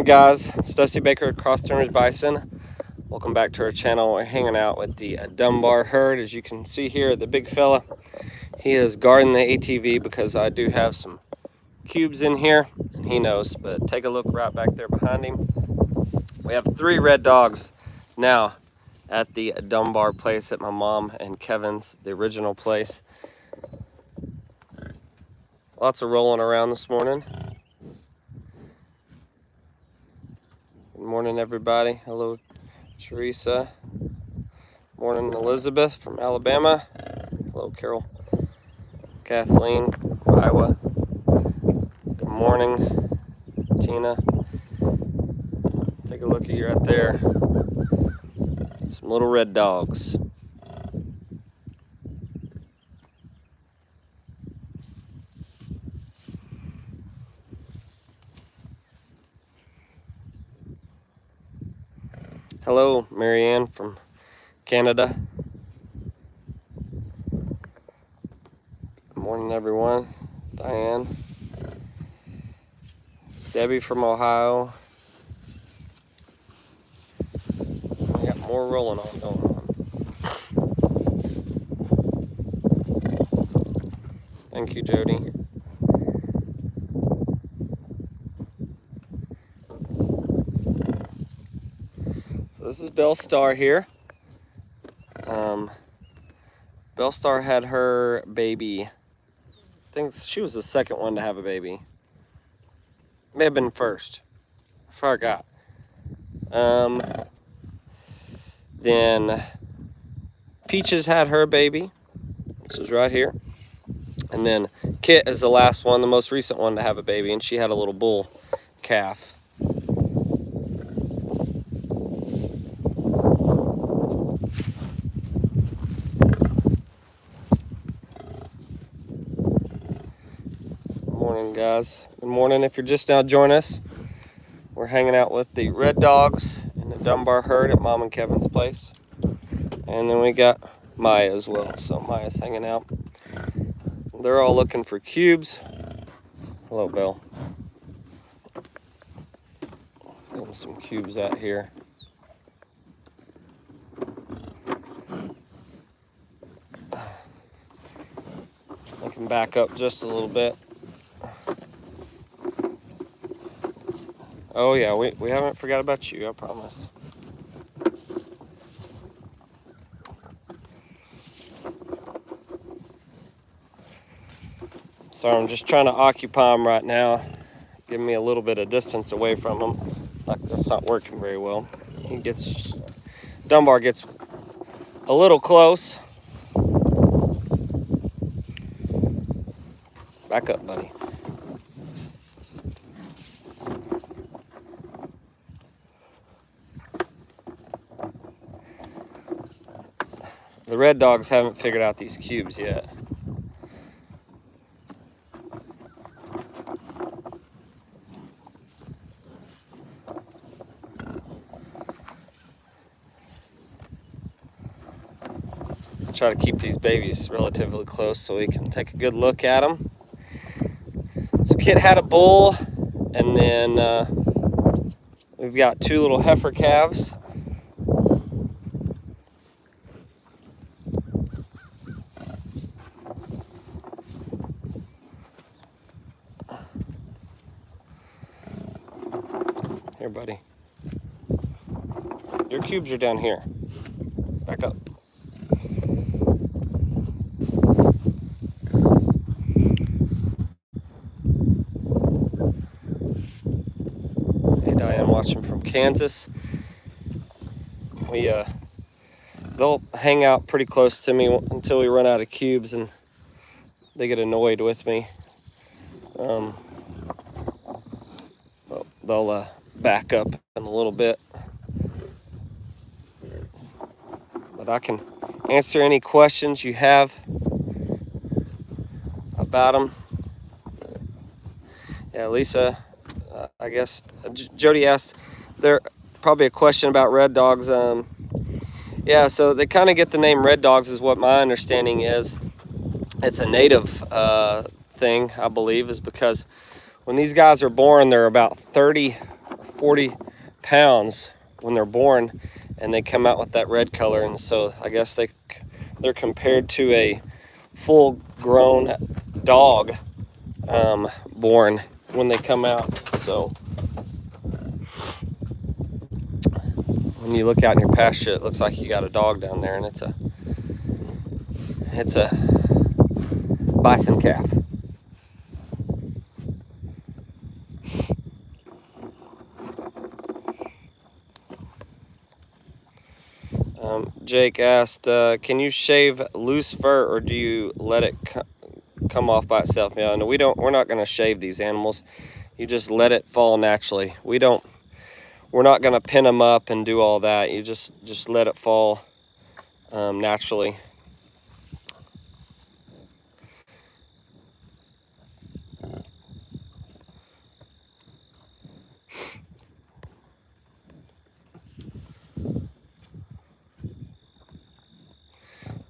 morning, guys. It's Dusty Baker, Cross Timbers Bison. Welcome back to our channel. We're hanging out with the Dunbar herd. As you can see here, the big fella, he is guarding the ATV because I do have some cubes in here, and he knows. But take a look right back there behind him. We have 3 red dogs now at the Dunbar place at my mom and Kevin's, the original place. Lots of rolling around this morning. Good morning, everybody. Hello, Teresa. Morning, Elizabeth from Alabama. Hello, Carol. Kathleen, Iowa. Good morning, Tina. Take a look at you right there. Some little red dogs. Hello, Marianne from Canada. Good morning, everyone. Diane. Debbie from Ohio. We got more rolling on going on. Thank you, Jody. So this is Belle Star here. Belle Star had her baby. I think she was the second one to have a baby. May have been first. I forgot. Then Peaches had her baby. This is right here. And then Kit is the last one, the most recent one to have a baby, and she had a little bull calf. Morning, guys. Good morning. If you're just now joining us, we're hanging out with the red dogs in the Dunbar herd at Mom and Kevin's place. And then we got Maya as well. So Maya's hanging out. They're all looking for cubes. Hello, Belle. Getting some cubes out here. I can back up just a little bit. Oh yeah, we haven't forgot about you, I promise. Sorry, I'm just trying to occupy him right now. Giving me a little bit of distance away from him. Like, that's not working very well. Dunbar gets a little close. Back up, buddy. The red dogs haven't figured out these cubes yet. Try to keep these babies relatively close so we can take a good look at them. So Kit had a bull, and then we've got 2 little heifer calves. Here, buddy. Your cubes are down here. Back up. Hey, Diane, watching from Kansas. They'll hang out pretty close to me until we run out of cubes, and they get annoyed with me. They'll back up in a little bit. But I can answer any questions you have about them. Yeah, Lisa, I guess Jody asked there probably a question about red dogs. Yeah, so they kind of get the name red dogs is what my understanding is. It's a native thing, I believe, is because when these guys are born, they're about 30 40 pounds when they're born, and they come out with that red color. And so I guess they're compared to a full-grown dog born when they come out. So when you look out in your pasture, it looks like you got a dog down there, and it's a bison calf. Jake asked, can you shave loose fur, or do you let it come off by itself? Yeah, no, we're not going to shave these animals. You just let it fall naturally. We're not going to pin them up and do all that. You just let it fall naturally.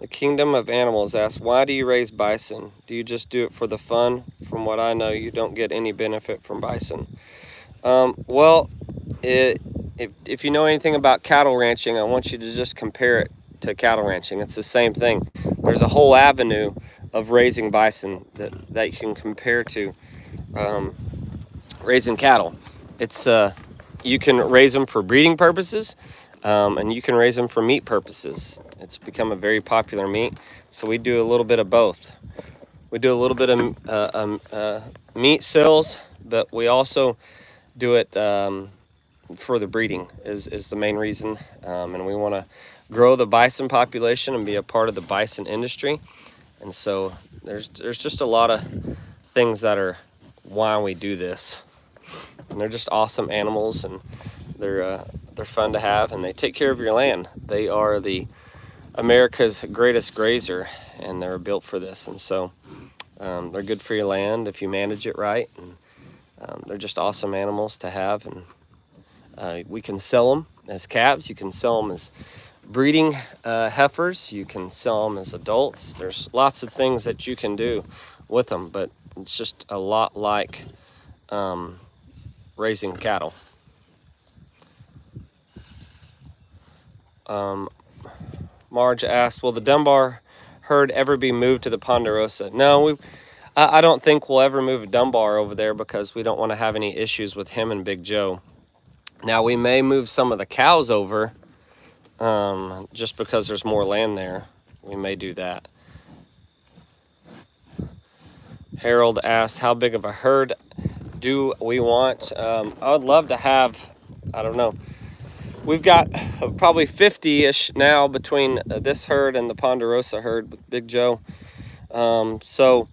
The Kingdom of Animals asks, why do you raise bison? Do you just do it for the fun? From what I know, you don't get any benefit from bison. Well, if you know anything about cattle ranching, I want you to just compare it to cattle ranching. It's the same thing. There's a whole avenue of raising bison that you can compare to raising cattle. It's you can raise them for breeding purposes, and you can raise them for meat purposes. It's become a very popular meat, so we do a little bit of both. We do a little bit of meat sales, but we also do it for the breeding is the main reason, and we want to grow the bison population and be a part of the bison industry. And so there's just a lot of things that are why we do this. And they're just awesome animals, and they're fun to have, and they take care of your land. They are the America's greatest grazer, and they're built for this. And so they're good for your land if you manage it right. And they're just awesome animals to have, and we can sell them as calves. You can sell them as breeding heifers. You can sell them as adults. There's lots of things that you can do with them, but it's just a lot like raising cattle. Marge asked, will the Dunbar herd ever be moved to the Ponderosa? No, I don't think we'll ever move Dunbar over there, because we don't want to have any issues with him and Big Joe. Now, we may move some of the cows over just because there's more land there. We may do that. Harold asked, how big of a herd do we want? I would love to have, I don't know, we've got probably 50-ish now between this herd and the Ponderosa herd with Big Joe. So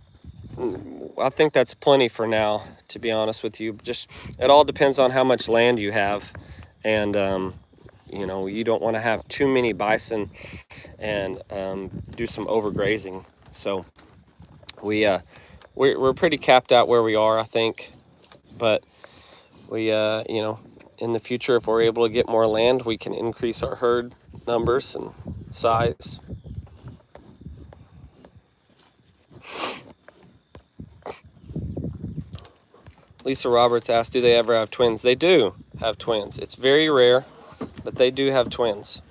I think that's plenty for now, to be honest with you. Just, it all depends on how much land you have. And, you know, you don't want to have too many bison and do some overgrazing. So we're pretty capped out where we are, I think. But we, you know, in the future, if we're able to get more land, we can increase our herd numbers and size. Lisa Roberts asked, do they ever have twins? They do have twins. It's very rare, but they do have twins.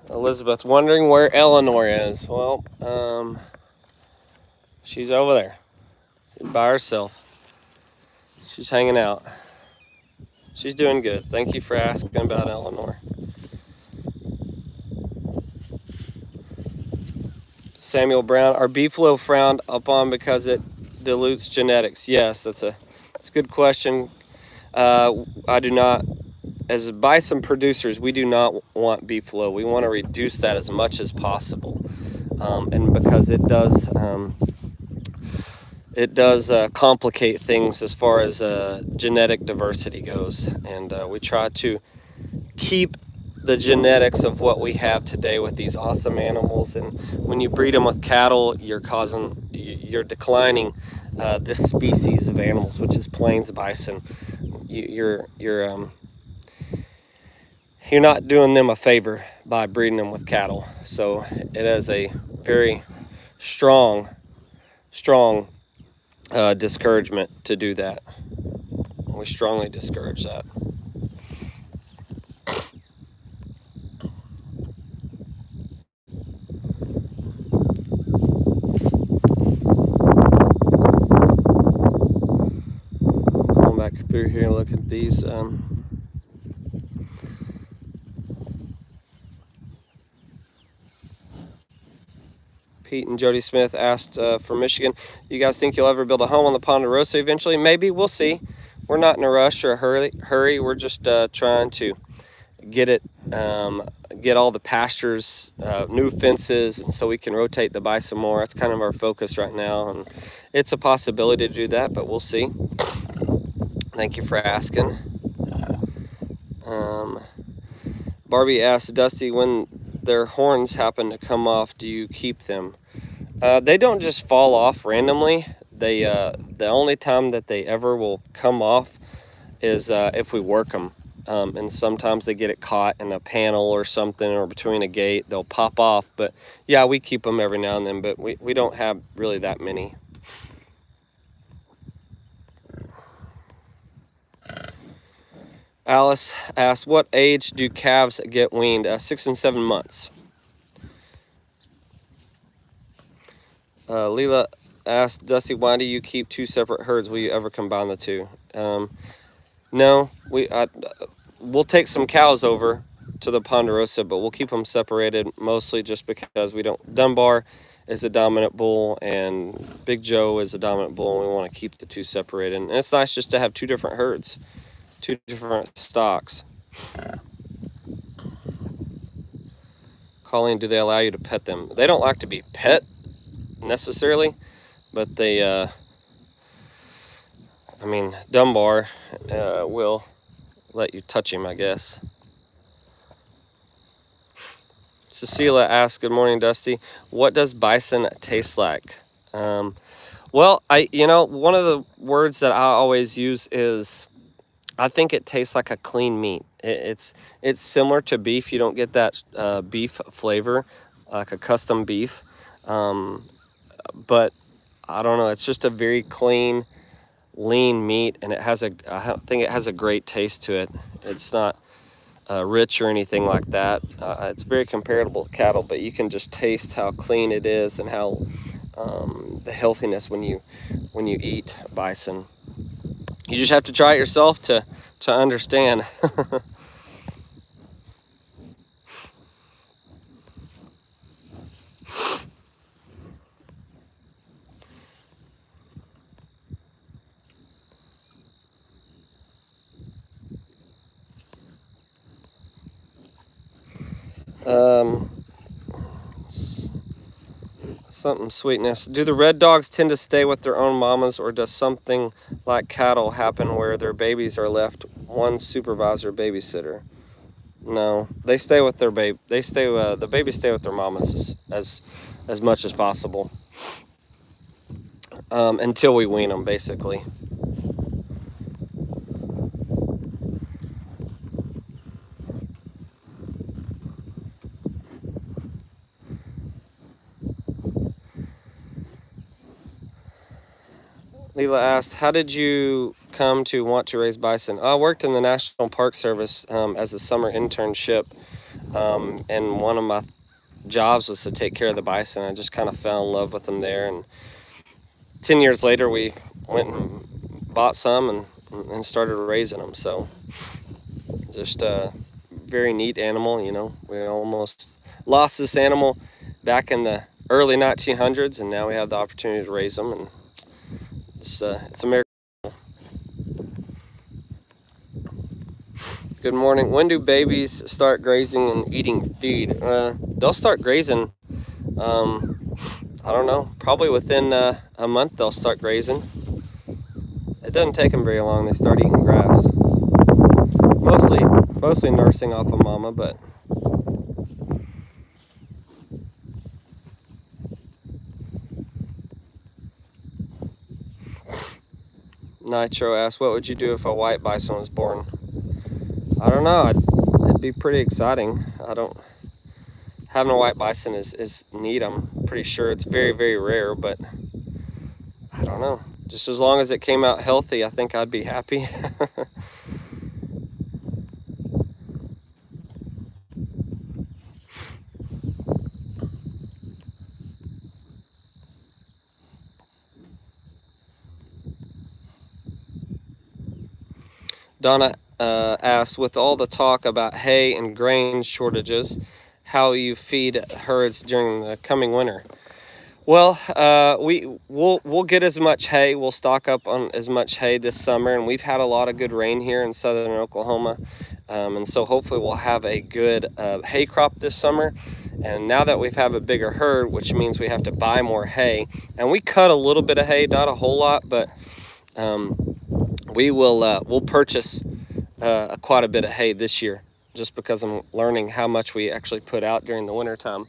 Elizabeth wondering where Eleanor is. Well, she's over there by herself. She's hanging out. She's doing good. Thank you for asking about Eleanor. Samuel Brown, are beefalo frowned upon because it dilutes genetics? Yes, that's a good question. I do not, as bison producers, we do not want beefalo. We want to reduce that as much as possible, and because it does complicate things as far as genetic diversity goes, and we try to keep the genetics of what we have today with these awesome animals. And when you breed them with cattle, you're declining this species of animals, which is plains bison. You're not doing them a favor by breeding them with cattle. So it has a very strong discouragement to do that. We strongly discourage that. Going back through here and look at these. Pete and Jody Smith asked for Michigan. You guys think you'll ever build a home on the Ponderosa eventually? Maybe. We'll see. We're not in a rush or a hurry. We're just trying to get it, get all the pastures, new fences, and so we can rotate the bison more. That's kind of our focus right now, and it's a possibility to do that, but we'll see. Thank you for asking. Barbie asked Dusty, when their horns happen to come off, do you keep them? They don't just fall off randomly. They the only time that they ever will come off is if we work them. And sometimes they get it caught in a panel or something, or between a gate, they'll pop off. But yeah, we keep them every now and then, but we don't have really that many. Alice asked, what age do calves get weaned? 6 and 7 months. Leela asked, Dusty, why do you keep 2 separate herds? Will you ever combine the 2? No, we'll take some cows over to the Ponderosa, but we'll keep them separated, mostly just because we don't. Dunbar is a dominant bull and Big Joe is a dominant bull, and we want to keep the 2 separated. And it's nice just to have 2 different herds, 2 different stocks. Colleen, do they allow you to pet them? They don't like to be pet necessarily, but they I mean, Dunbar will let you touch him, I guess. Cecilia asked, good morning, Dusty. What does bison taste like? Well, one of the words that I always use is, I think it tastes like a clean meat. It's similar to beef. You don't get that beef flavor, like a custom beef. But I don't know. It's just a very clean, lean meat, and I think it has a great taste to it. It's not rich or anything like that. It's very comparable to cattle, but you can just taste how clean it is and how the healthiness when you eat bison. You just have to try it yourself to understand. Something sweetness. Do the red dogs tend to stay with their own mamas, or does something like cattle happen where their babies are left one supervisor babysitter? No, they stay with their baby. The babies stay with their mamas as much as possible until we wean them, basically. Leela asked, how did you come to want to raise bison? I worked in the National Park Service as a summer internship, and one of my jobs was to take care of the bison. I just kind of fell in love with them there, and 10 years later we went and bought some and started raising them. So just a very neat animal. We almost lost this animal back in the early 1900s, and now we have the opportunity to raise them, and it's a miracle. Good morning. When do babies start grazing and eating feed? They'll start grazing, I don't know, probably within a month they'll start grazing. It doesn't take them very long. They start eating grass. Mostly nursing off of mama, but Nitro asked, what would you do if a white bison was born? I don't know. It'd be pretty exciting. Having a white bison is neat. I'm pretty sure it's very, very rare, but I don't know. Just as long as it came out healthy, I think I'd be happy. Donna asked, with all the talk about hay and grain shortages, how you feed herds during the coming winter? Well, we'll get as much hay. We'll stock up on as much hay this summer, and we've had a lot of good rain here in southern Oklahoma, and so hopefully we'll have a good hay crop this summer. And now that we've have a bigger herd, which means we have to buy more hay, and we cut a little bit of hay, not a whole lot, but we'll purchase quite a bit of hay this year, just because I'm learning how much we actually put out during the winter time.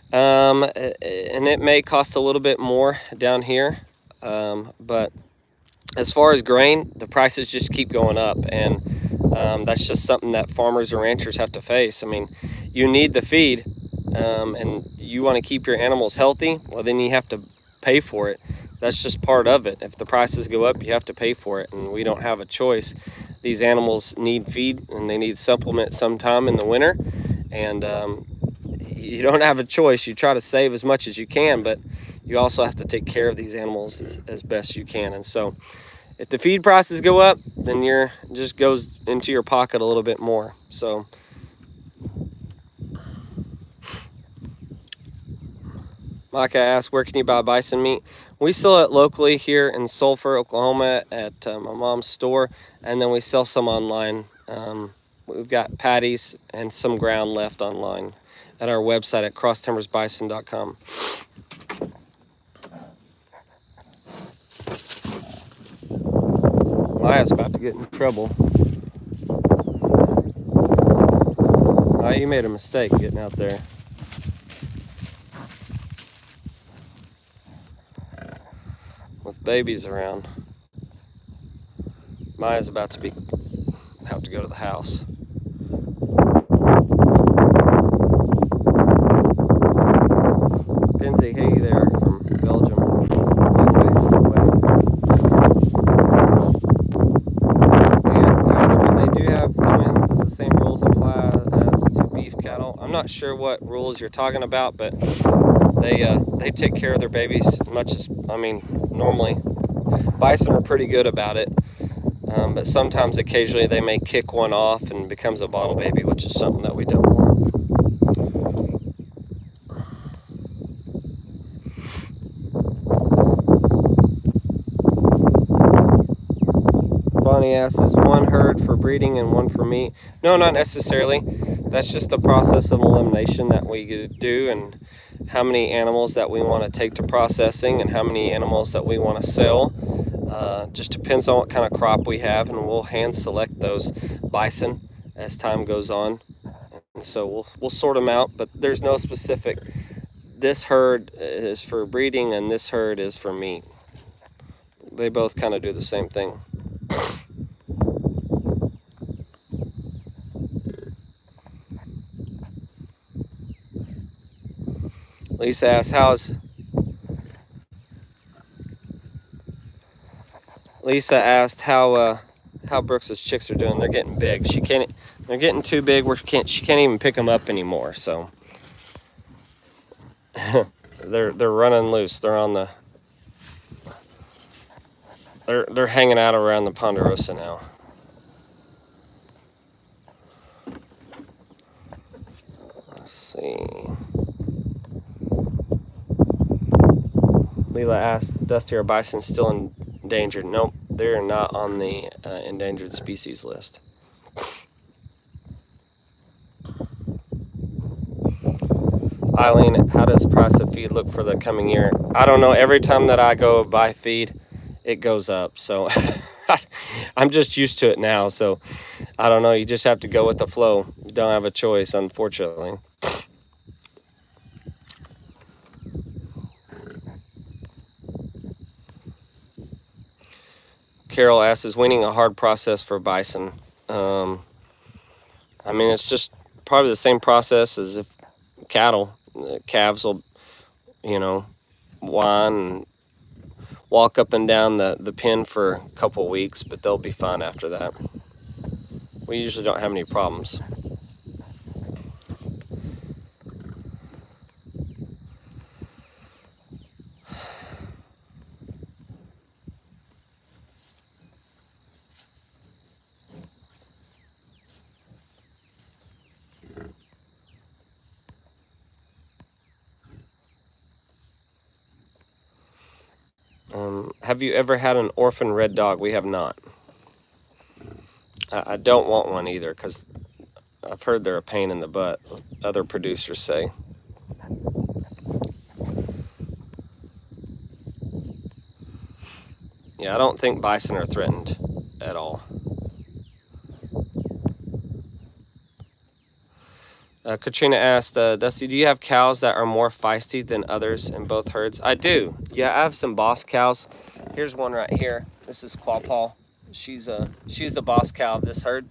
And it may cost a little bit more down here, but as far as grain, the prices just keep going up, and that's just something that farmers and ranchers have to face. I mean, you need the feed, and you want to keep your animals healthy, well, then you have to pay for it. That's just part of it. If the prices go up, you have to pay for it, and we don't have a choice. These animals need feed, and they need supplement sometime in the winter, and you don't have a choice. You try to save as much as you can, but you also have to take care of these animals as best you can. And so if the feed prices go up, then it just goes into your pocket a little bit more. So Micah asked, where can you buy bison meat? We sell it locally here in Sulphur, Oklahoma at my mom's store, and then we sell some online. We've got patties and some ground left online at our website at crosstimbersbison.com. Maya's about to get in trouble. Maya, you made a mistake getting out there. With babies around. Maya's about to have to go to the house. Benzie, hey there from Belgium. Long ways away. And yes, when they do have twins, does the same rules apply as to beef cattle? I'm not sure what rules you're talking about, but they take care of their babies as much as, I mean, normally. Bison are pretty good about it, but sometimes occasionally they may kick one off and becomes a bottle baby, which is something that we don't want. Bonnie asks, is one herd for breeding and one for meat? No, not necessarily. That's just the process of elimination that we do, and how many animals that we want to take to processing and how many animals that we want to sell. Just depends on what kind of crop we have, and we'll hand select those bison as time goes on. And so we'll sort them out, but there's no specific, this herd is for breeding and this herd is for meat. They both kind of do the same thing. Lisa asks, Lisa asked how Brooks's chicks are doing. They're getting big. They're getting too big where she can't even pick them up anymore. So they're running loose. They're on the they're hanging out around the Ponderosa now. Let's see. Leela asked, Dusty, are bison still endangered? Nope, they're not on the endangered species list. Eileen, how does price of feed look for the coming year? I don't know. Every time that I go buy feed, it goes up. So I'm just used to it now. So I don't know. You just have to go with the flow. You don't have a choice, unfortunately. Carol asks, is weaning a hard process for bison? I mean, it's just probably the same process as if cattle. Calves will, whine. And walk up and down the pen for a couple of weeks, but they'll be fine after that. We usually don't have any problems. Have you ever had an orphan red dog? We have not. I don't want one either, because I've heard they're a pain in the butt, other producers say. Yeah, I don't think bison are threatened at all. Katrina asked, Dusty, do you have cows that are more feisty than others in both herds? I do. Yeah, I have some boss cows. Here's one right here. This is Quapaw. She's the boss cow of this herd.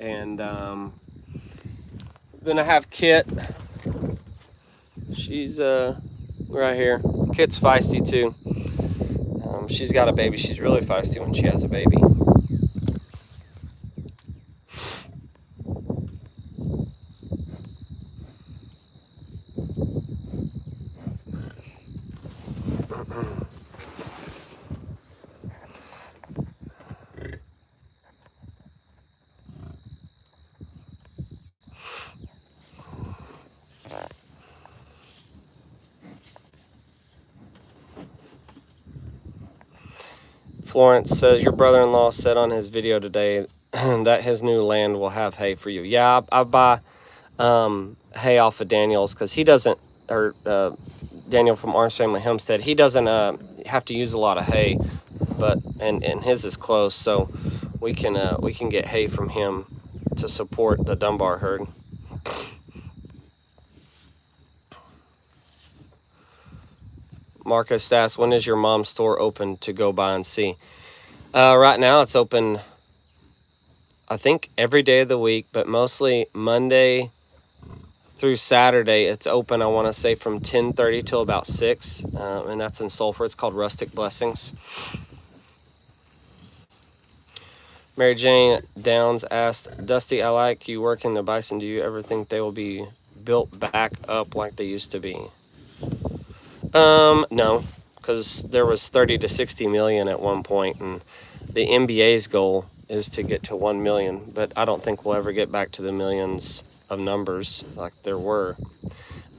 And then I have Kit. She's right here. Kit's feisty too. She's got a baby. She's really feisty when she has a baby. Florence says, your brother-in-law said on his video today that his new land will have hay for you. Yeah, I buy hay off of Daniel's, because he doesn't, or Daniel from Orange Family Homestead, he doesn't have to use a lot of hay, but and his is close, so we can get hay from him to support the Dunbar herd. Marcus asks, when is your mom's store open to go by and see? Right now it's open, I think, every day of the week, but mostly Monday through Saturday. It's open, I want to say, from 10:30 till about 6, and that's in Sulphur. It's called Rustic Blessings. Mary Jane Downs asked, Dusty, I like you working the bison. Do you ever think they will be built back up like they used to be? No, because there was 30 to 60 million at one point, and the NBA's goal is to get to 1 million, but I don't think we'll ever get back to the millions of numbers like there were.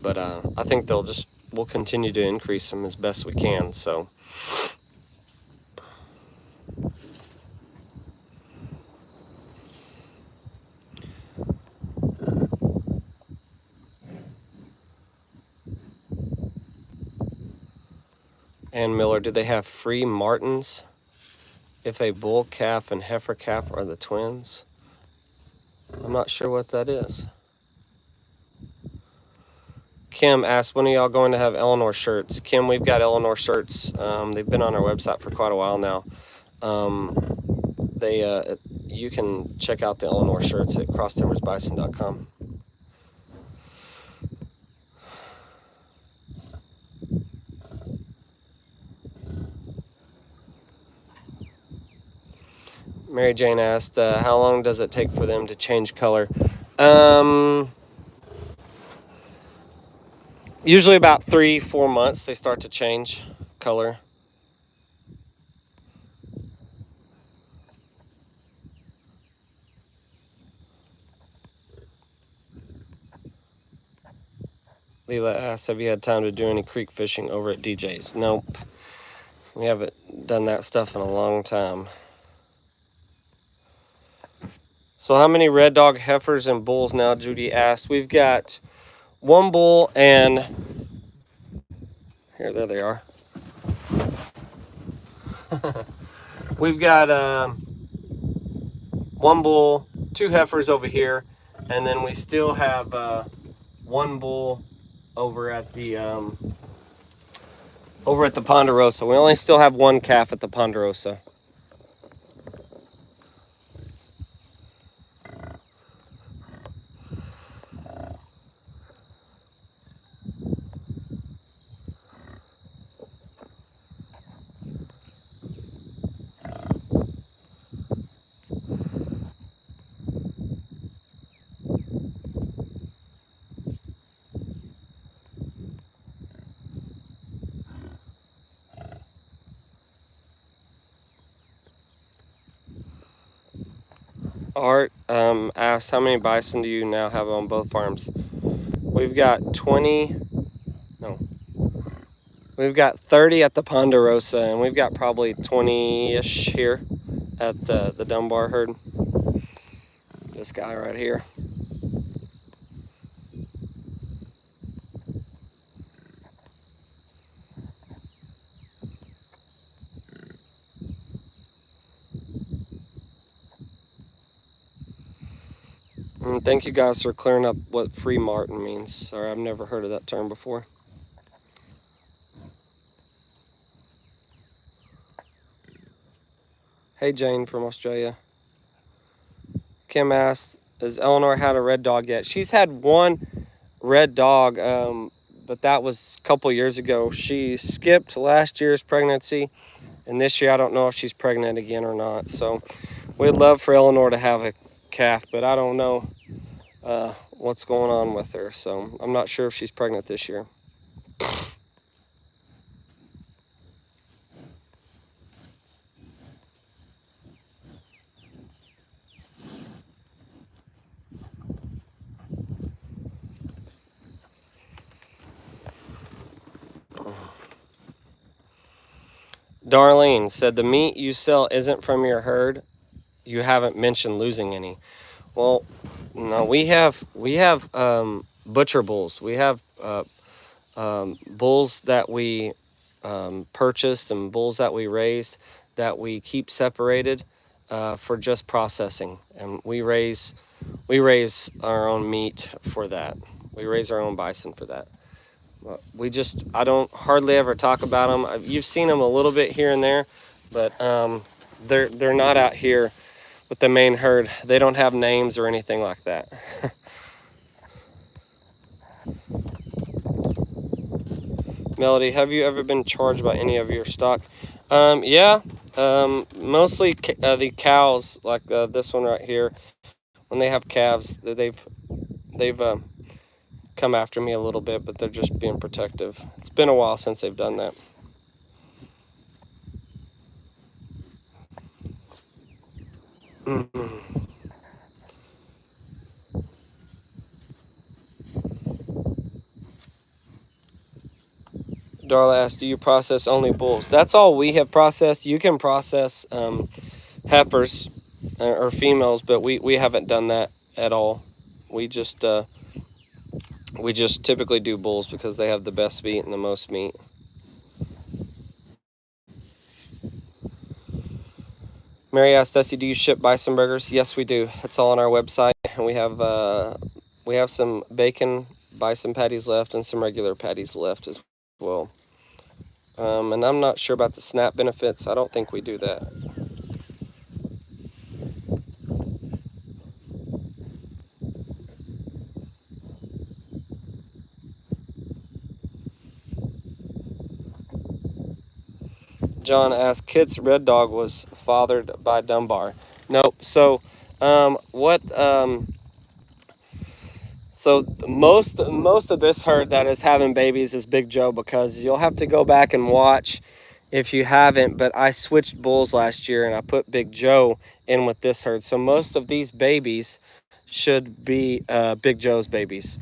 But I think we'll continue to increase them as best we can, so. And Miller, do they have free martins if a bull calf and heifer calf are the twins? I'm not sure what that is. Kim asked, when are y'all going to have Eleanor shirts? Kim, we've got Eleanor shirts. They've been on our website for quite a while now. You can check out the Eleanor shirts at crosstimbersbison.com. Mary Jane asked, how long does it take for them to change color? Usually about 3-4 months they start to change color. Leela asked, have you had time to do any creek fishing over at DJ's? Nope. We haven't done that stuff in a long time. So how many red dog heifers and bulls now, Judy asked? We've got one bull and, there they are. We've got one bull, 2 heifers over here, and then we still have one bull over at the Ponderosa. We only still have 1 calf at the Ponderosa. Art asked, how many bison do you now have on both farms? We've got 20, no, we've got 30 at the Ponderosa, and we've got probably 20-ish here at the Dunbar herd. This guy right here. And thank you guys for clearing up what free martin means. Sorry, I've never heard of that term before. Hey Jane from Australia. Kim asked, has Eleanor had a red dog yet? She's had one red dog, but that was a couple years ago. She skipped last year's pregnancy, and this year I don't know if she's pregnant again or not. So we'd love for Eleanor to have a calf, but I don't know what's going on with her. So I'm not sure if she's pregnant this year. Darlene said, the meat you sell isn't from your herd. You haven't mentioned losing any. Well, no, we have butcher bulls. We have bulls that we purchased and bulls that we raised that we keep separated for just processing, and we raise our own meat for that. We raise our own bison for that. I don't hardly ever talk about them. You've seen them a little bit here and there, but they're not out here with the main herd. They don't have names or anything like that. Melody, have you ever been charged by any of your stock? Yeah, mostly the cows, like this one right here. When they have calves, they've come after me a little bit, but they're just being protective. It's been a while since they've done that. Darla asked, do you process only bulls? That's all we have processed. You can process heifers or females, but we haven't done that at all. We just typically do bulls because they have the best meat and the most meat. Mary asked Dusty, do you ship bison burgers? Yes, we do. It's all on our website, and we have some bacon bison patties left and some regular patties left as well. And I'm not sure about the SNAP benefits. I don't think we do that. John asked, Kit's red dog was fathered by Dunbar. Nope. So, so most of this herd that is having babies is Big Joe, because you'll have to go back and watch if you haven't, but I switched bulls last year and I put Big Joe in with this herd. So most of these babies should be Big Joe's babies,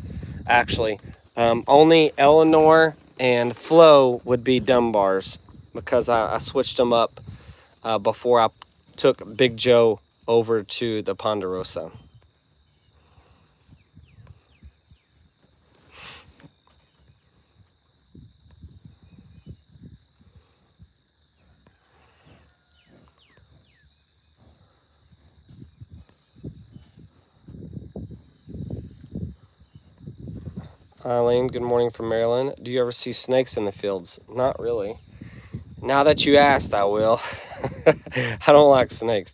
actually. Only Eleanor and Flo would be Dunbars, because I switched them up before I took Big Joe over to the Ponderosa. Eileen, good morning from Maryland. Do you ever see snakes in the fields? Not really. Now that you asked, I will. I don't like snakes.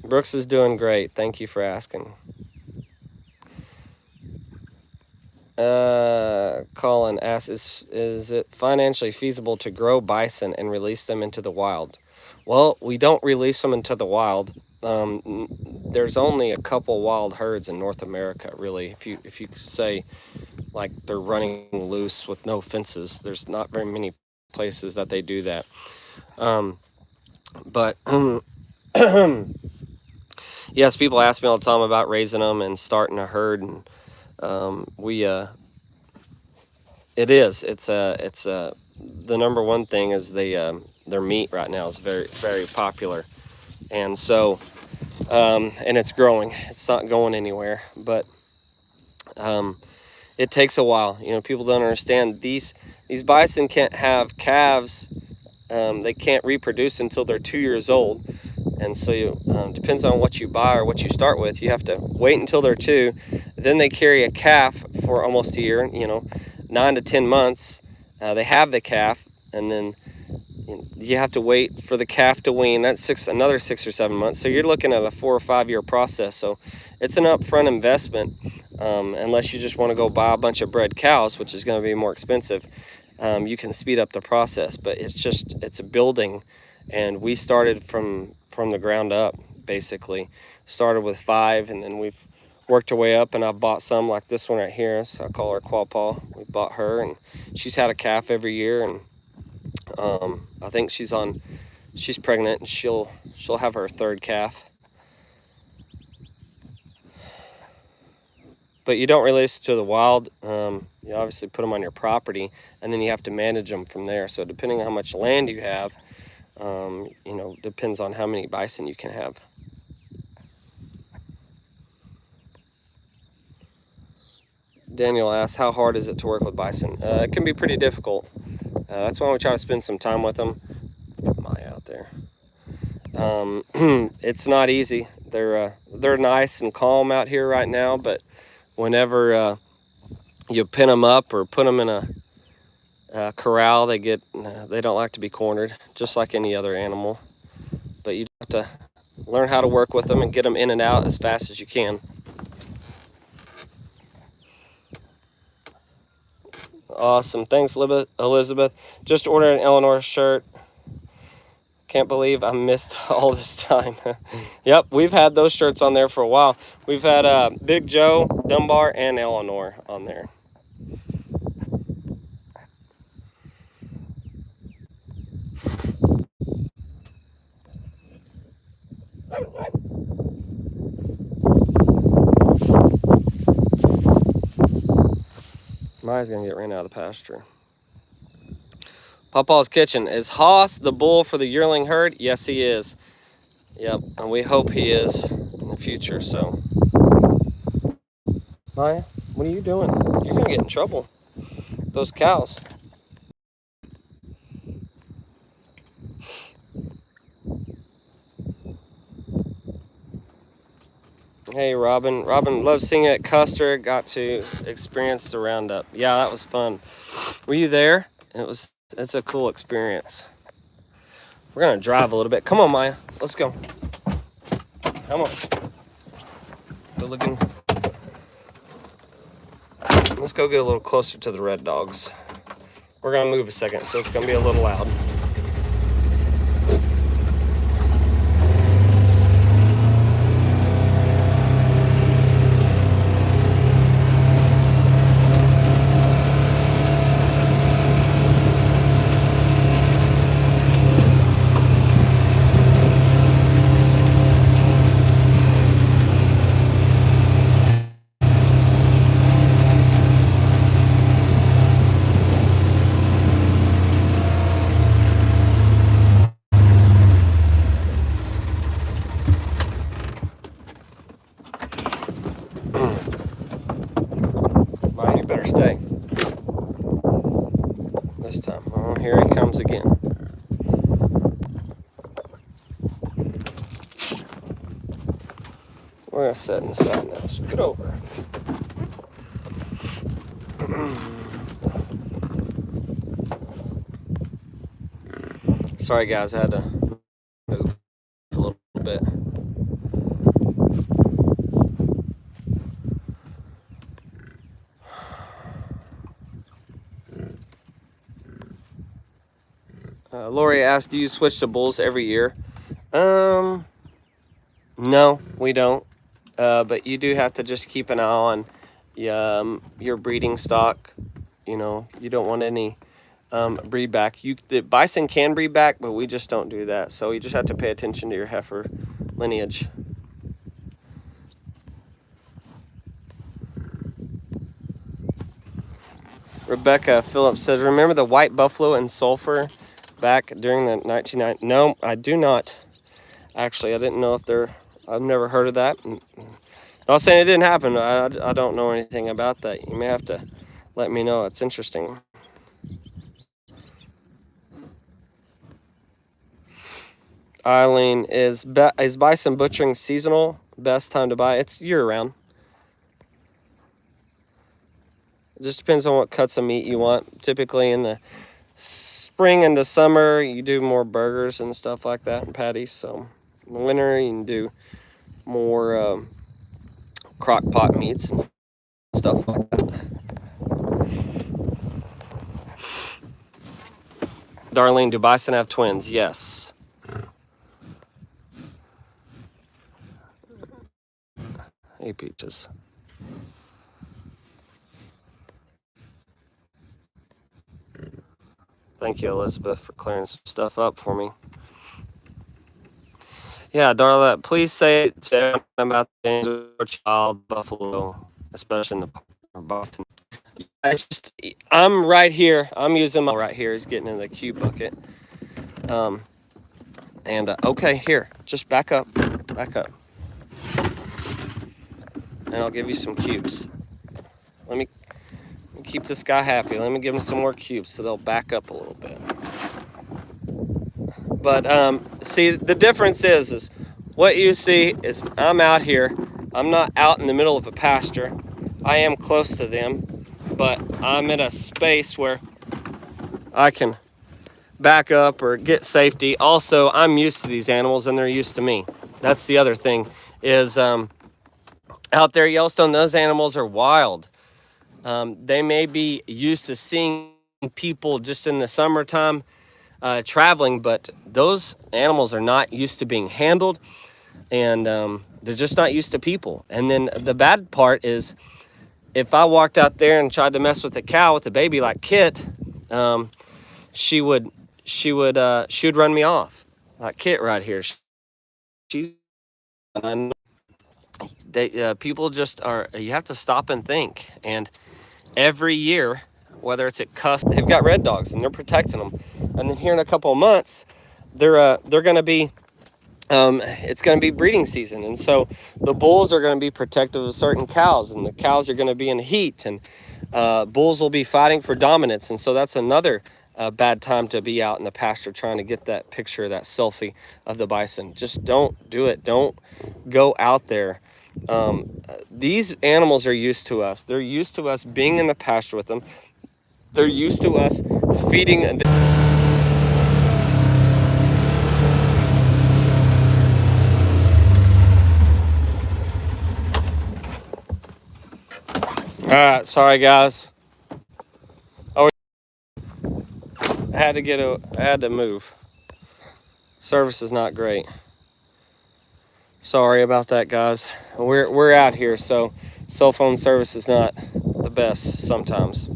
Brooks is doing great. Thank you for asking. Colin asks, is it financially feasible to grow bison and release them into the wild? Well, we don't release them into the wild. There's only a couple wild herds in North America, really. If you say like they're running loose with no fences, there's not very many places that they do that. But Yes, people ask me all the time about raising them and starting a herd, and it is. It's the number one thing is their meat right now is very, very popular, and so and it's growing. It's not going anywhere, but it takes a while. You know, people don't understand these bison can't have calves. They can't reproduce until they're 2 years old, and so you depends on what you buy or what you start with. You have to wait until they're 2, then they carry a calf for almost a year. You know, 9 to 10 months. They have the calf, and then you have to wait for the calf to wean. That's another 6 or 7 months. So you're looking at a 4 or 5 year process. So it's an upfront investment, unless you just want to go buy a bunch of bred cows, which is going to be more expensive. You can speed up the process, but it's a building, and we started from the ground up. Basically started with 5, and then we've worked our way up, and I bought some like this one right here. So I call her Quapaw. We bought her, and she's had a calf every year, and I think she's pregnant, and she'll have her 3rd calf. But you don't release to the wild. You obviously put them on your property, and then you have to manage them from there. So depending on how much land you have, you know, depends on how many bison you can have. Daniel asks, how hard is it to work with bison? It can be pretty difficult. That's why we try to spend some time with them. Put Maya out there. It's not easy. They're nice and calm out here right now, but whenever you pin them up or put them in a corral, they don't like to be cornered, just like any other animal. But you have to learn how to work with them and get them in and out as fast as you can. Awesome. Thanks, Elizabeth. Just ordered an Eleanor shirt. Can't believe I missed all this time. Yep, we've had those shirts on there for a while. We've had Big Joe, Dunbar, and Eleanor on there. Maya's gonna get ran out of the pasture. Pawpaw's Kitchen. Is Haas the bull for the yearling herd? Yes, he is. Yep, and we hope he is in the future. So, Maya, what are you doing? You're gonna get in trouble. Those cows. Hey, Robin. Robin loves seeing it at Custer. Got to experience the roundup. Yeah, that was fun. Were you there? It's a cool experience. We're gonna drive a little bit. Come on, Maya. Let's go. Come on. Good looking. Let's go get a little closer to the red dogs. We're gonna move a second, so it's gonna be a little loud. Stay this time. Oh, here he comes again. We're gonna set inside now. Scoot over. Sorry guys, I had to move a little bit. Lori asked, do you switch to bulls every year? No, we don't. But you do have to just keep an eye on your breeding stock. You know, you don't want any breed back. The bison can breed back, but we just don't do that. So you just have to pay attention to your heifer lineage. Rebecca Phillips says, remember the white buffalo and sulfur back during the 1990s? No, I do not. Actually, I didn't know if they're, I've never heard of that. Not saying it didn't happen. I don't know anything about that. You may have to let me know. It's interesting. Eileen, is bison butchering seasonal? Best time to buy? It's year-round. It just depends on what cuts of meat you want. Typically in the spring into summer, you do more burgers and stuff like that and patties. So in the winter, you can do more crock pot meats and stuff like that. Darlene, do bison have twins? Yes. Hey, Peaches. Thank you, Elizabeth, for clearing some stuff up for me. Yeah, Darla, please say it to everyone about the child buffalo, especially in the Boston. I'm right here. I'm using my right here. He's getting in the cube bucket. Okay, here, just back up, and I'll give you some cubes. Let me keep this guy happy. Let me give him some more cubes so they'll back up a little bit. But see, the difference is what you see is I'm out here. I'm not out in the middle of a pasture. I am close to them, but I'm in a space where I can back up or get safety. Also, I'm used to these animals and they're used to me. That's the other thing is out there at Yellowstone, those animals are wild. They may be used to seeing people just in the summertime traveling, but those animals are not used to being handled, and they're just not used to people. And then the bad part is if I walked out there and tried to mess with a cow with a baby like Kit, she would run me off, like Kit right here. She's people just are, you have to stop and think. And every year, whether it's at Cuss, they've got red dogs and they're protecting them. And then here in a couple of months, they're going to be, it's going to be breeding season. And so the bulls are going to be protective of certain cows, and the cows are going to be in heat, and bulls will be fighting for dominance. And so that's another bad time to be out in the pasture trying to get that picture, that selfie of the bison. Just don't do it. Don't go out there. These animals are used to us. They're used to us being in the pasture with them. They're used to us feeding. All right, sorry guys. Oh, I had to move. Service is not great. Sorry about that, guys. We're out here, so cell phone service is not the best sometimes.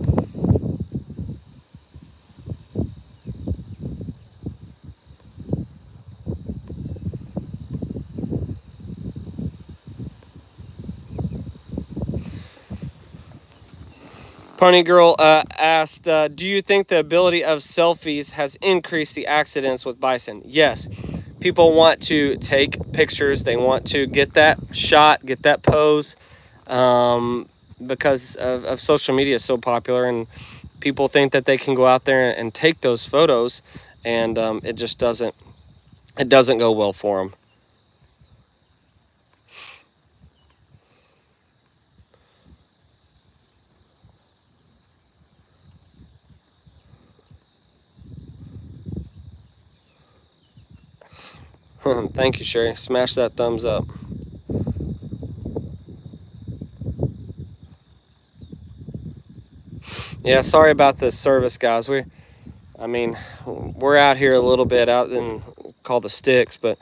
Pony Girl asked, do you think the ability of selfies has increased the accidents with bison? Yes. People want to take pictures. They want to get that shot, get that pose, because of social media is so popular, and people think that they can go out there and take those photos, and it just doesn't go well for them. Thank you, Sherry. Smash that thumbs up. Yeah, sorry about the service, guys. We're out here a little bit out in called the sticks, but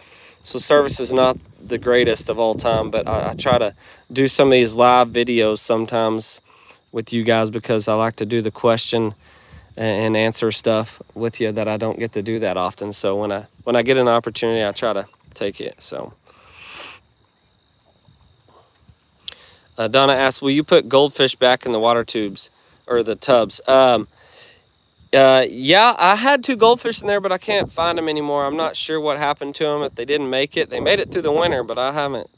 so service is not the greatest of all time. But I try to do some of these live videos sometimes with you guys because I like to do the question and answer stuff with you that I don't get to do that often. So when I get an opportunity, I try to take it. So Donna asked, will you put goldfish back in the water tubes? or the tubs. Yeah, I had 2 goldfish in there, but I can't find them anymore. I'm not sure what happened to them. If they didn't make it, they made it through the winter, but I haven't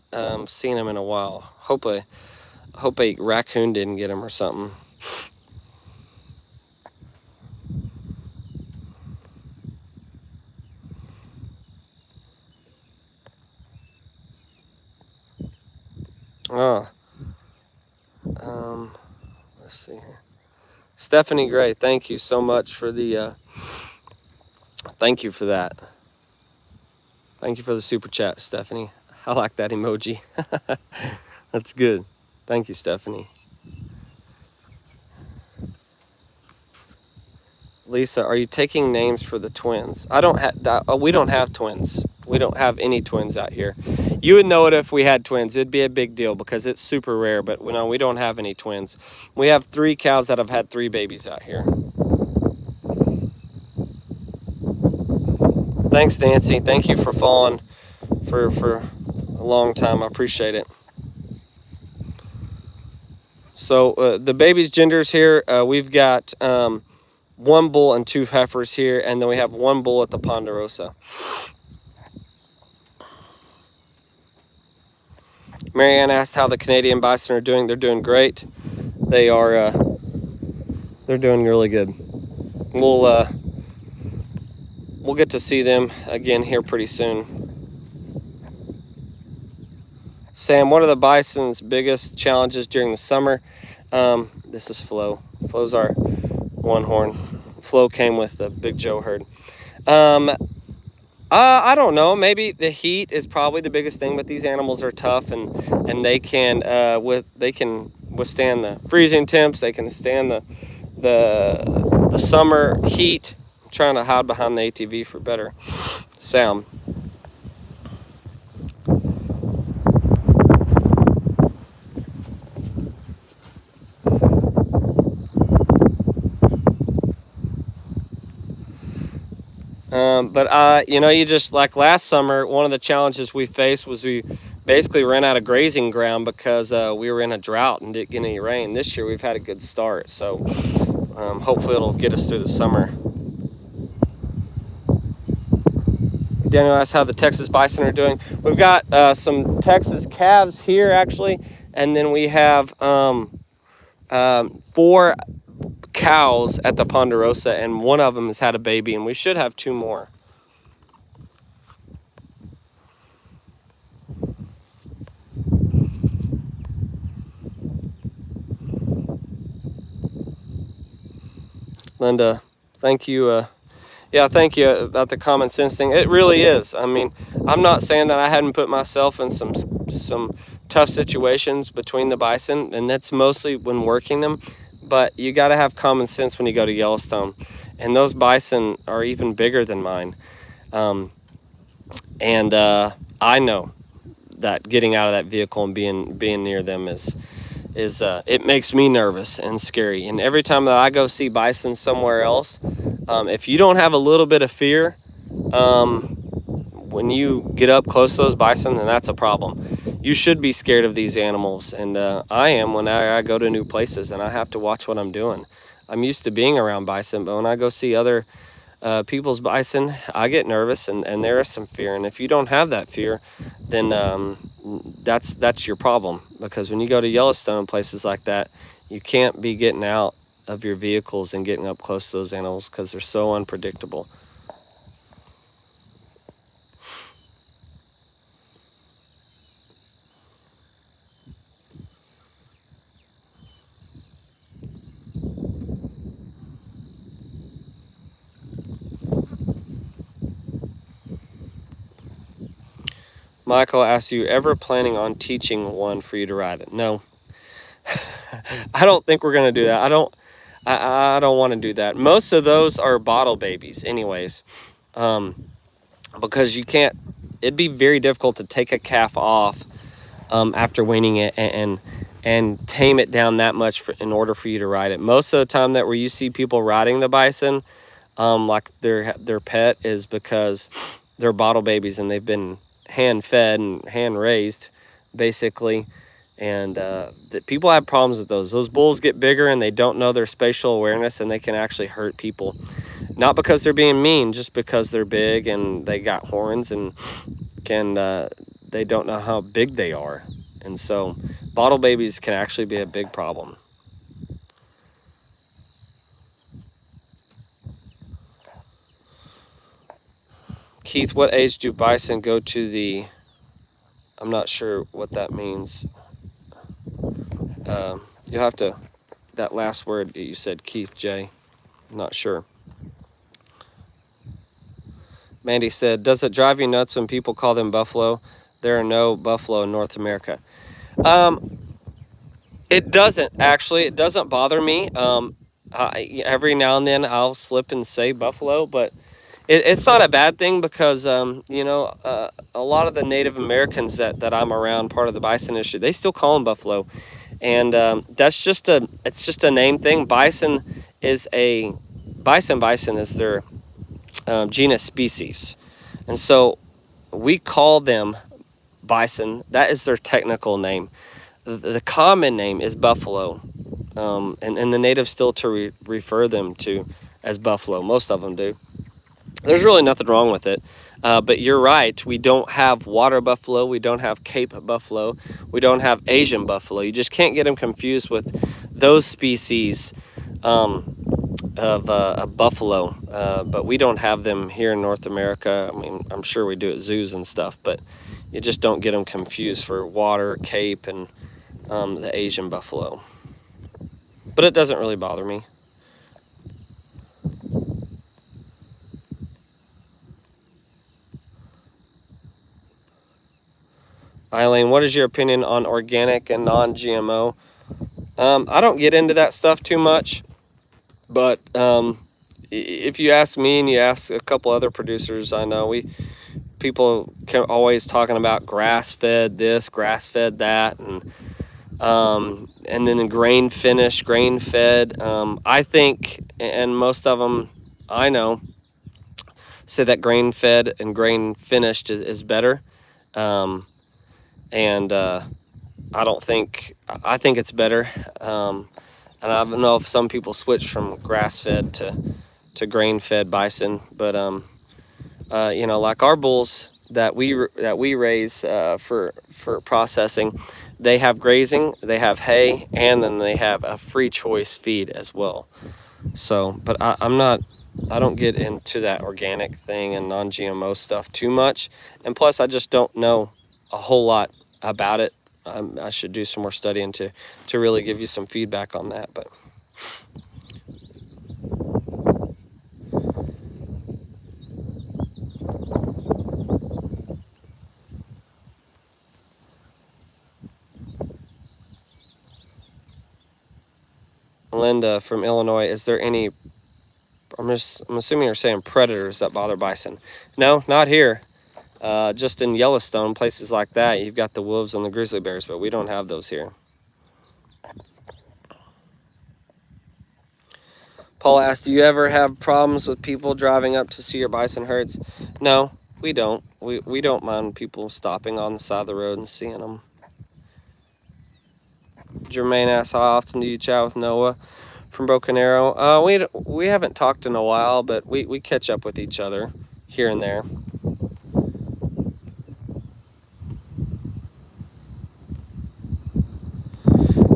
seen them in a while. Hope a raccoon didn't get them or something. Oh, let's see here. Stephanie Gray, thank you so much for the. Thank you for that. Thank you for the super chat, Stephanie. I like that emoji. That's good. Thank you, Stephanie. Lisa, are you taking names for the twins? I don't have. We don't have twins. We don't have any twins out here. You would know it if we had twins. It'd be a big deal because it's super rare. But no, we don't have any twins. We have 3 cows that have had 3 babies out here. Thanks, Nancy. Thank you for following for a long time. I appreciate it. So the babies' genders here, we've got 1 bull and 2 heifers here, and then we have 1 bull at the Ponderosa. Marianne asked how the Canadian bison are doing. They're doing great. They are. They're doing really good. We'll get to see them again here pretty soon. Sam, what are the bison's biggest challenges during the summer? This is Flo. Flo's our 1 horn. Flo came with the Big Joe herd. I don't know. Maybe the heat is probably the biggest thing, but these animals are tough and they can withstand the freezing temps. They can stand the summer heat. I'm trying to hide behind the ATV for better sound. But you just like last summer, one of the challenges we faced was we basically ran out of grazing ground because we were in a drought and didn't get any rain. This year we've had a good start, so hopefully it'll get us through the summer. Daniel asked how the Texas bison are doing. We've got some Texas calves here actually, and then we have 4 cows at the Ponderosa, and 1 of them has had a baby, and we should have 2 more. Linda, thank you. Yeah, thank you about the common sense thing. It really is. I mean, I'm not saying that I hadn't put myself in some tough situations between the bison, and that's mostly when working them. But you got to have common sense when you go to Yellowstone, and those bison are even bigger than mine. I know that getting out of that vehicle and being near them is it makes me nervous and scary. And every time that I go see bison somewhere else, if you don't have a little bit of fear, when you get up close to those bison, then that's a problem. You should be scared of these animals, and I am when I go to new places and I have to watch what I'm doing. I'm used to being around bison, but when I go see other people's bison, I get nervous, and there is some fear. And if you don't have that fear, then that's your problem, because when you go to Yellowstone, places like that, you can't be getting out of your vehicles and getting up close to those animals because they're so unpredictable. Michael asks, you ever planning on teaching one for you to ride it? No. I don't think we're going to do that. I don't want to do that. Most of those are bottle babies anyways, because you can't, it'd be very difficult to take a calf off after weaning it and tame it down that much in order for you to ride it. Most of the time that where you see people riding the bison, like their pet, is because they're bottle babies and they've been hand fed and hand raised basically, And people have problems with those. Those bulls get bigger and they don't know their spatial awareness, and they can actually hurt people. Not because they're being mean, just because they're big and they got horns and they don't know how big they are. And so bottle babies can actually be a big problem. Keith, what age do bison go to the... I'm not sure what that means. You'll have to... That last word you said, Keith J. I'm not sure. Mandy said, does it drive you nuts when people call them buffalo? There are no buffalo in North America. It doesn't, actually. It doesn't bother me. Every now and then I'll slip and say buffalo, but it's not a bad thing because, you know, a lot of the Native Americans that I'm around, part of the bison issue, they still call them buffalo. And it's just a name thing. Bison is their genus species. And so we call them bison. That is their technical name. The common name is buffalo. And the natives still refer them to as buffalo. Most of them do. There's really nothing wrong with it. But you're right. We don't have water buffalo. We don't have Cape buffalo. We don't have Asian buffalo. You just can't get them confused with those species of buffalo. But we don't have them here in North America. I mean, I'm sure we do at zoos and stuff, but you just don't get them confused for water, Cape, and the Asian buffalo. But it doesn't really bother me. Eileen, what is your opinion on organic and non-GMO? I don't get into that stuff too much, but if you ask me and you ask a couple other producers I know, people can always talking about grass-fed this, grass-fed that, and then grain finished, grain-fed. I think, and most of them I know say that grain-fed and grain-finished is better. I think it's better. And I don't know if some people switch from grass-fed to grain-fed bison, but you know, like our bulls that we raise for processing, they have grazing, they have hay, and then they have a free choice feed as well. So, but I don't get into that organic thing and non-GMO stuff too much, and plus I just don't know a whole lot about it. I should do some more studying to really give you some feedback on that. But Linda from Illinois, is there any... I'm assuming you're saying predators that bother bison. No, not here. Just in Yellowstone, places like that, you've got the wolves and the grizzly bears, but we don't have those here. Paul asked, do you ever have problems with people driving up to see your bison herds? No, we don't. We don't mind people stopping on the side of the road and seeing them. Jermaine asks, how often do you chat with Noah from Broken Arrow? We haven't talked in a while, but we catch up with each other here and there.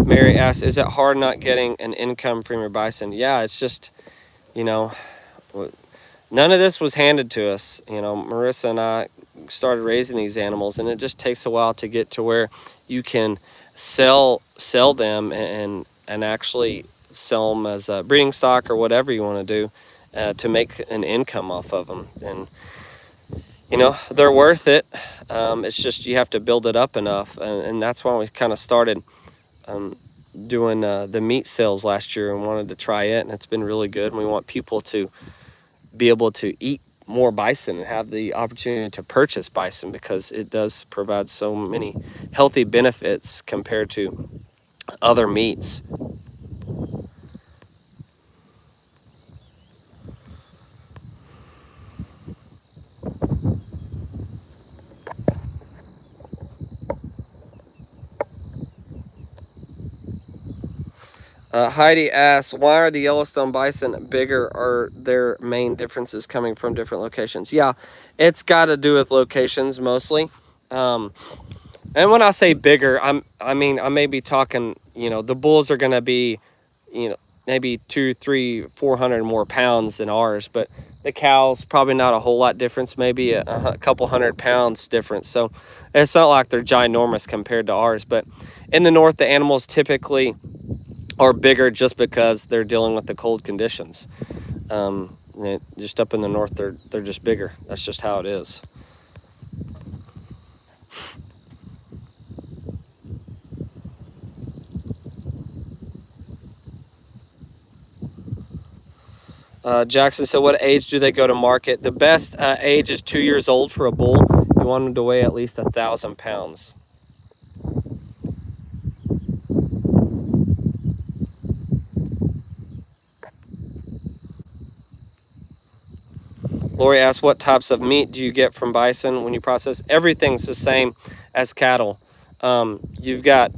Mary asks, is it hard not getting an income from your bison? Yeah, it's just, you know, none of this was handed to us. You know, Marissa and I started raising these animals, and it just takes a while to get to where you can sell them and actually sell them as a breeding stock or whatever you want to do to make an income off of them. And you know, they're worth it. It's just you have to build it up enough, and that's why we kind of started doing the meat sales last year and wanted to try it, and it's been really good. And we want people to be able to eat more bison and have the opportunity to purchase bison, because it does provide so many healthy benefits compared to other meats. Heidi asks, why are the Yellowstone bison bigger? Are their main differences coming from different locations? Yeah, it's got to do with locations mostly. Um, and when I say bigger, I mean, I may be talking, the bulls are going to be, maybe 2, 3, 400 more pounds than ours, but the cows probably not a whole lot difference, maybe a couple 100 pounds difference. So it's not like they're ginormous compared to ours, but in the north, the animals typically are bigger just because they're dealing with the cold conditions. Just up in the north, they're just bigger. That's just how it is. Jackson said, what age do they go to market? The best age is 2 years old for a bull. You want them to weigh at least 1,000 pounds. Lori asked, what types of meat do you get from bison when you process? Everything's the same as cattle. You've got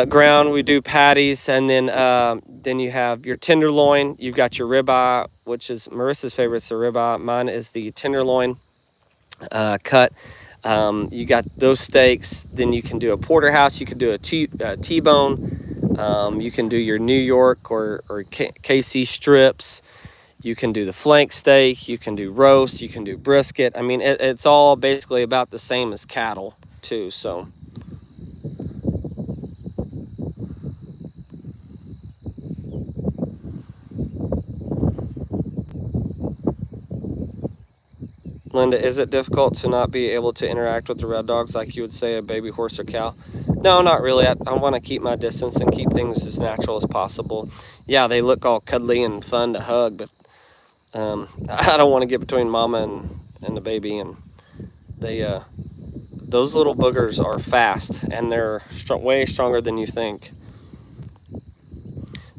ground, we do patties, and then you have your tenderloin. You've got your ribeye, which is Marissa's favorite, is the ribeye. Mine is the tenderloin cut. You got those steaks. Then you can do a porterhouse. You can do a T-bone. You can do your New York or KC strips. You can do the flank steak. You can do roast. You can do brisket. I mean, it's all basically about the same as cattle too. So. Linda, is it difficult to not be able to interact with the red dogs like you would say a baby horse or cow? No, not really. I want to keep my distance and keep things as natural as possible. Yeah, they look all cuddly and fun to hug, but I don't want to get between mama and the baby. And those little boogers are fast, and they're way stronger than you think.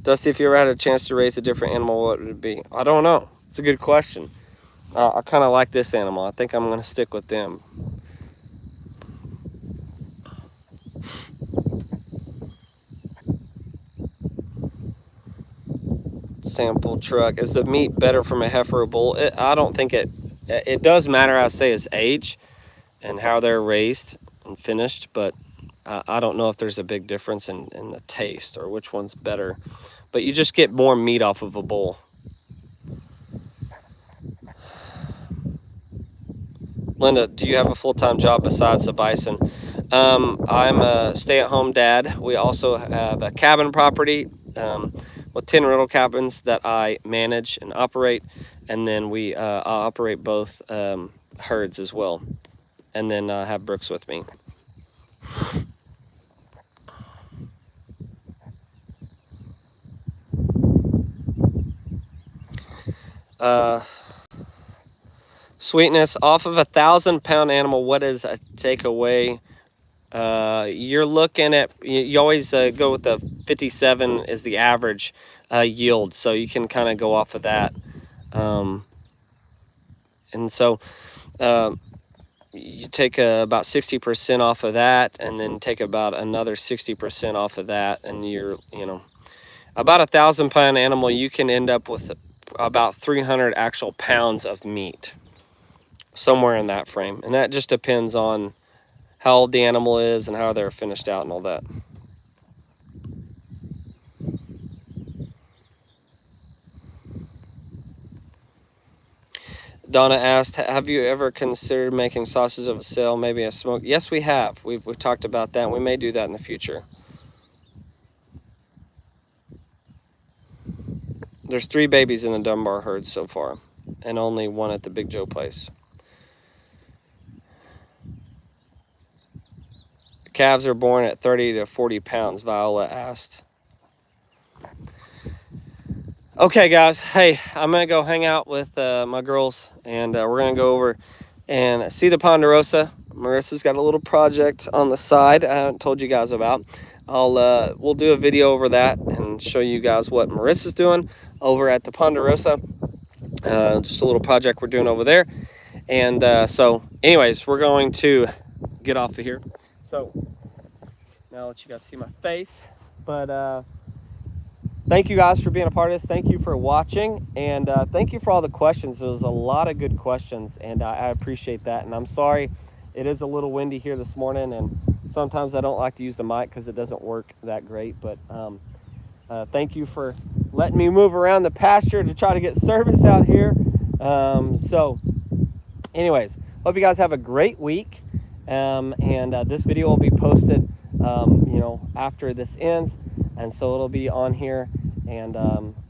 Dusty, if you ever had a chance to raise a different animal, what would it be? I don't know. It's a good question. I kind of like this animal. I think I'm going to stick with them. Sample truck. Is the meat better from a heifer or bull? I don't think it does matter, I say, is age and how they're raised and finished, but I don't know if there's a big difference in the taste or which one's better. But you just get more meat off of a bull. Linda, do you have a full-time job besides the bison? I'm a stay-at-home dad. We also have a cabin property with 10 rental cabins that I manage and operate, and then we operate both herds as well, and then have Brooks with me. Sweetness, off of 1,000-pound animal, what is a takeaway? You're looking at, you always go with the 57 is the average yield, so you can kind of go off of that. And so you take about 60% off of that, and then take about another 60% off of that, and you're, about 1,000-pound animal, you can end up with about 300 actual pounds of meat, somewhere in that frame. And that just depends on how old the animal is and how they're finished out and all that. Donna asked, have you ever considered making sausage of a sale, maybe a smoke? Yes, we have. We've talked about that. We may do that in the future. There's 3 babies in the Dunbar herd so far, and only 1 at the Big Joe place. Calves are born at 30 to 40 pounds, Viola asked. Okay, guys. Hey, I'm going to go hang out with my girls, and we're going to go over and see the Ponderosa. Marissa's got a little project on the side I haven't told you guys about. We'll do a video over that and show you guys what Marissa's doing over at the Ponderosa. Just a little project we're doing over there. And so anyways, we're going to get off of here. So now I'll let you guys see my face. But thank you guys for being a part of this. Thank you for watching, and thank you for all the questions. There was a lot of good questions, and I appreciate that. And I'm sorry it is a little windy here this morning, and sometimes I don't like to use the mic because it doesn't work that great. But thank you for letting me move around the pasture to try to get service out here. So anyways, hope you guys have a great week. This video will be posted, after this ends. And so it'll be on here, and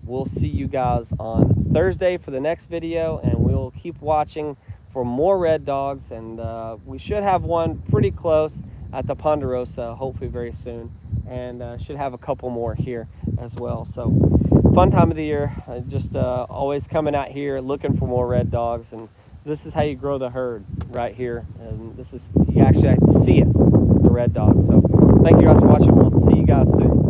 we'll see you guys on Thursday for the next video, and we'll keep watching for more red dogs, and we should have one pretty close at the Ponderosa, hopefully very soon, and should have a couple more here as well. So fun time of the year, just always coming out here looking for more red dogs, and this is how you grow the herd right here, and this is, you actually have to see it, the red dogs. So thank you guys for watching. We'll see you guys soon.